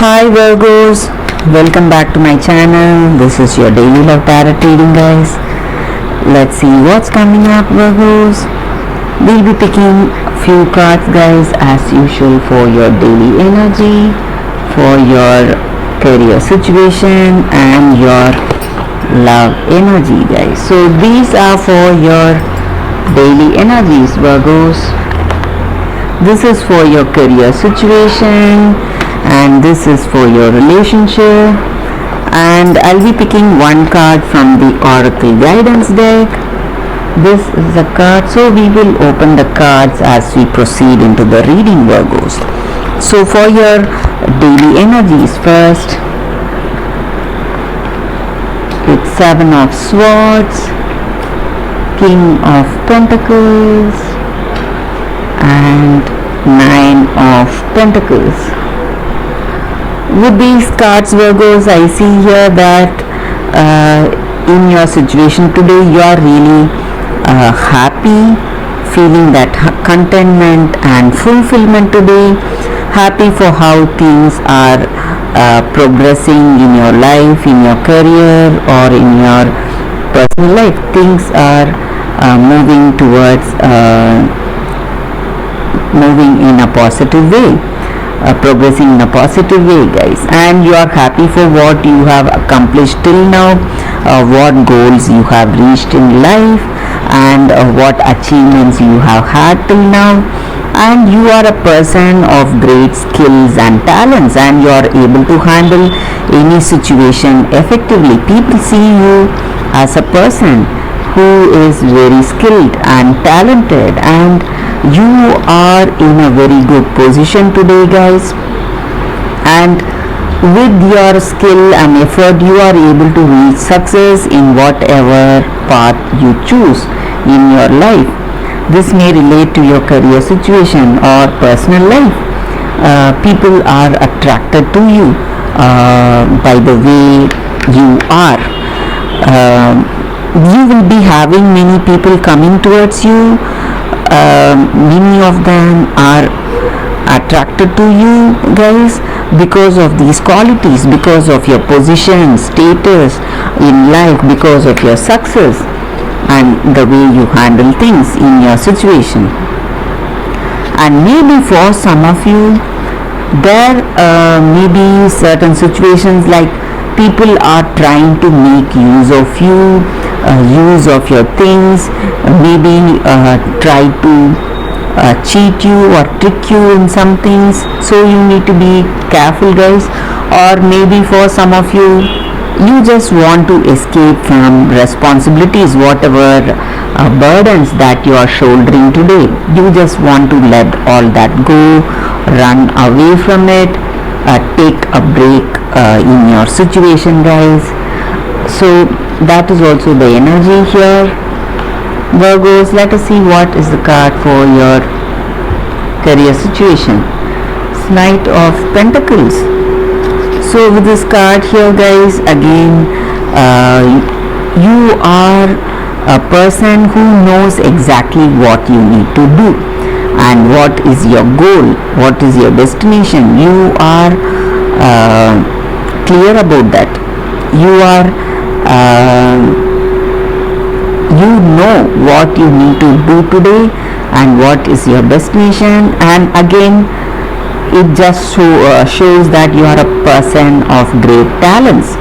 Hi Virgos, welcome back to my channel. This is your daily love tarot reading, guys. Let's see what's coming up, Virgos. We'll be picking a few cards, guys, as usual, for your daily energy, for your career situation and your love energy, guys. So these are for your daily energies, Virgos. This is for your career situation and this is for your relationship, and I'll be picking one card from the Oracle Guidance deck. This is the card, so we will open the cards as we proceed into the reading, Virgos. So for your daily energies, first it's Seven of Swords, King of Pentacles and Nine of Pentacles. With these cards, Virgos, I see here that in your situation today you are really happy, feeling that contentment and fulfillment today, happy for how things are progressing in your life, in your career or in your personal life. Things are moving towards moving in a positive way, progressing in a positive way, guys, and you are happy for what you have accomplished till now, what goals you have reached in life and what achievements you have had till now, and you are a person of great skills and talents and you are able to handle any situation effectively. People see you as a person who is very skilled and talented, and you are in a very good position today, guys, and with your skill and effort you are able to reach success in whatever path you choose in your life. This may relate to your career situation or personal life. People are attracted to you by the way you are. You will be having many people coming towards you. Many of them are attracted to you, guys, because of these qualities, because of your position, status in life, because of your success and the way you handle things in your situation. And maybe for some of you there may be certain situations like people are trying to make use of you, use of your things, maybe try to cheat you or trick you in some things, so you need to be careful, guys. Or maybe for some of you, you just want to escape from responsibilities, whatever burdens that you are shouldering today. You just want to let all that go, run away from it, take a break in your situation, guys. So that is also the energy here, Virgos. Let us see what is the card for your career situation. It's Knight of Pentacles. So with this card here, guys, again you are a person who knows exactly what you need to do and what is your goal, what is your destination. You are clear about that. You are you know what you need to do today and what is your destination, and again it just shows that you are a person of great talents.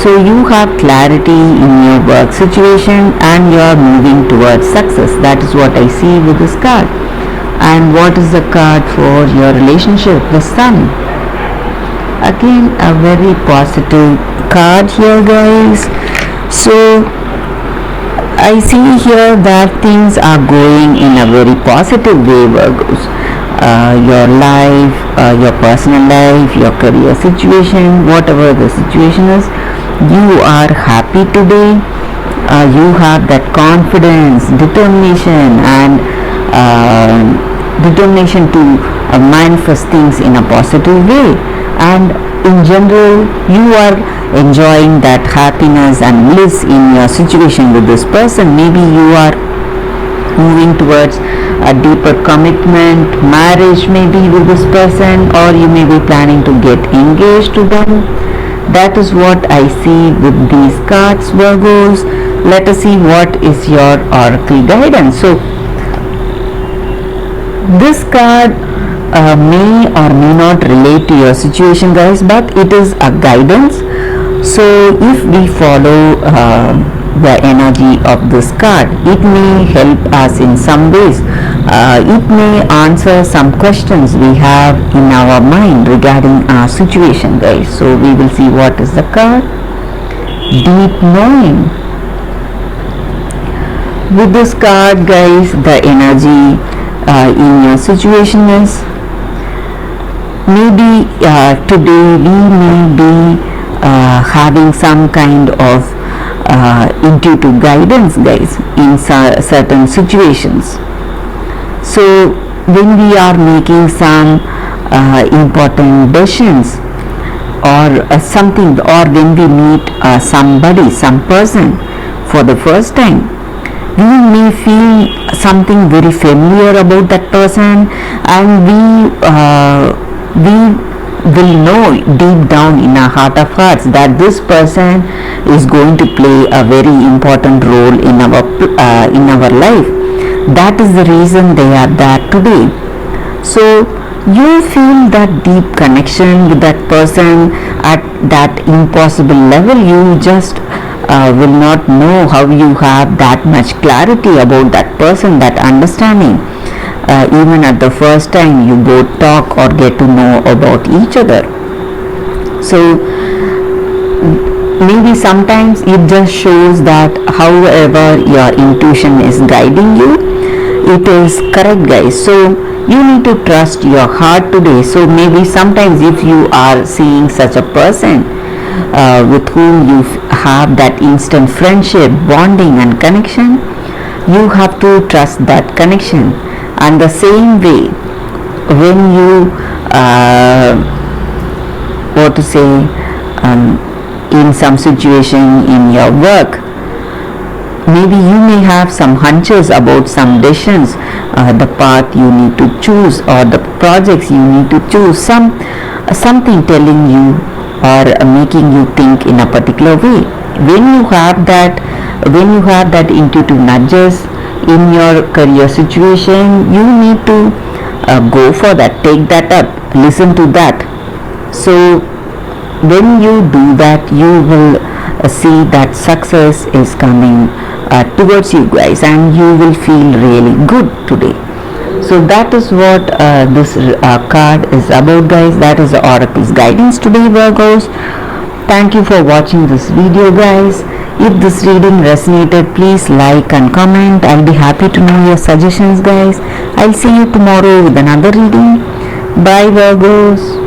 So you have clarity in your work situation and you are moving towards success. That is what I see with this card. And what is the card for your relationship? The Sun. Again a very positive card here, guys. So I see here that things are going in a very positive way, Virgos. Your life, your personal life, your career situation, whatever the situation is, you are happy today. You have that confidence, determination and determination to manifest things in a positive way, and in general you are enjoying that happiness and bliss in your situation with this person. Maybe you are moving towards a deeper commitment, marriage maybe with this person, or you may be planning to get engaged to them. That is what I see with these cards, Virgos. Let us see what is your oracle guidance. So this card may or may not relate to your situation, guys, but it is a guidance. So if we follow the energy of this card, it may help us in some ways. It may answer some questions we have in our mind regarding our situation, guys. So we will see what is the card. Deep knowing. With this card, guys, the energy in your situation is maybe today we may be having some kind of intuitive guidance, guys, in certain situations. So when we are making some important decisions or something, or when we meet somebody, some person for the first time, we may feel something very familiar about that person, and we will know deep down in our heart of hearts that this person is going to play a very important role in our life. That is the reason they are there today. So you feel that deep connection with that person at that impossible level. You just will not know how you have that much clarity about that person, that understanding. Even at the first time you both talk or get to know about each other. So maybe sometimes it just shows that however your intuition is guiding you, it is correct, guys. So you need to trust your heart today. So maybe sometimes if you are seeing such a person with whom you have that instant friendship, bonding and connection, you have to trust that connection. And the same way, when you in some situation in your work, maybe you may have some hunches about some decisions, the path you need to choose or the projects you need to choose, something telling you or making you think in a particular way. When you have that intuitive nudges in your career situation, you need to go for that, take that up, listen to that. So when you do that, you will see that success is coming towards you, guys, and you will feel really good today. So that is what this card is about, guys. That is the oracle's guidance today, Virgos. Thank you for watching this video, guys. If this reading resonated, please like and comment. I'll be happy to know your suggestions, guys. I'll see you tomorrow with another reading. Bye, Virgos.